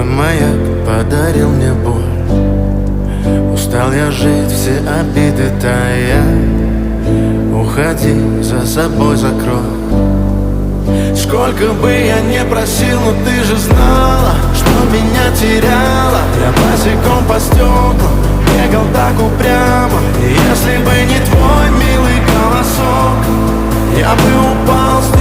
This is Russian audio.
маяк подарил мне боль. Устал я жить, все обиды тая. Уходи, за собой закрой. Сколько бы я не просил, но ты же знала, что меня теряла. Я босиком по стеклам бегал так упрямо. И если бы не твой милый голосок, я бы упал с